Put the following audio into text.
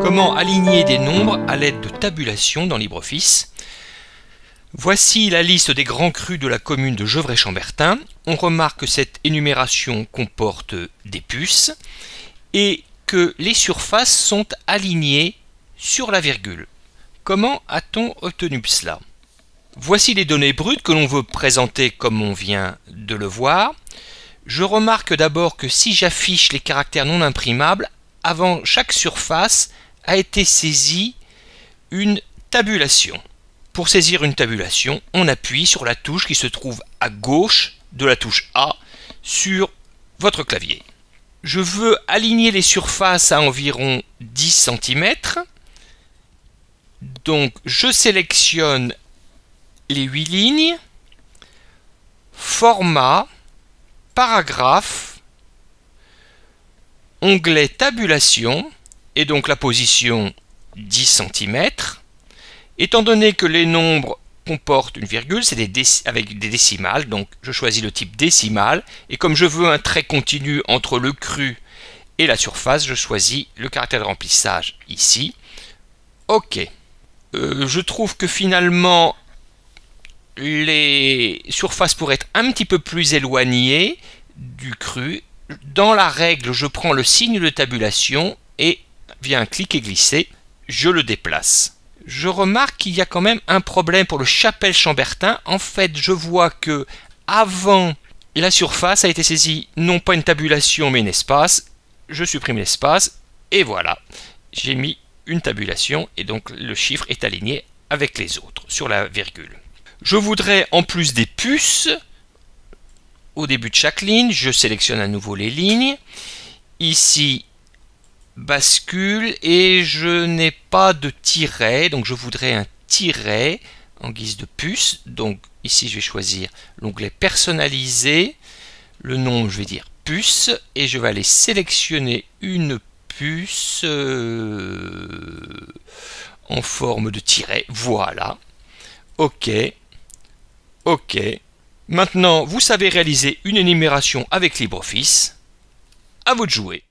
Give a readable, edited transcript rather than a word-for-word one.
Comment aligner des nombres à l'aide de tabulation dans LibreOffice? Voici la liste des grands crus de la commune de Gevrey-Chambertin. On remarque que cette énumération comporte des puces et que les surfaces sont alignées sur la virgule. Comment a-t-on obtenu cela? Voici les données brutes que l'on veut présenter comme on vient de le voir. Je remarque d'abord que si j'affiche les caractères non imprimables, avant chaque surface a été saisie une tabulation. Pour saisir une tabulation, on appuie sur la touche qui se trouve à gauche de la touche A sur votre clavier. Je veux aligner les surfaces à environ 10 cm. Donc je sélectionne les 8 lignes, format, paragraphe, onglet tabulation et donc la position 10 cm. Étant donné que les nombres comportent une virgule, c'est avec des décimales, donc je choisis le type décimal, et comme je veux un trait continu entre le cru et la surface, je choisis le caractère de remplissage ici. OK. Je trouve que finalement, les surfaces pourraient être un petit peu plus éloignées du cru. Dans la règle, je prends le signe de tabulation et via un clic et glisser, je le déplace. Je remarque qu'il y a quand même un problème pour le Chapelle-Chambertin. En fait, je vois que avant la surface a été saisie non pas une tabulation mais un espace. Je supprime l'espace et voilà, j'ai mis une tabulation et donc le chiffre est aligné avec les autres sur la virgule. Je voudrais en plus des puces au début de chaque ligne. Je sélectionne à nouveau les lignes. Ici, bascule et je n'ai pas de tiret, donc je voudrais un tiret en guise de puce. Donc ici je vais choisir l'onglet personnaliser, le nom je vais dire puce et je vais aller sélectionner une puce en forme de tiret. Voilà. OK. OK. Maintenant vous savez réaliser une énumération avec LibreOffice. À vous de jouer.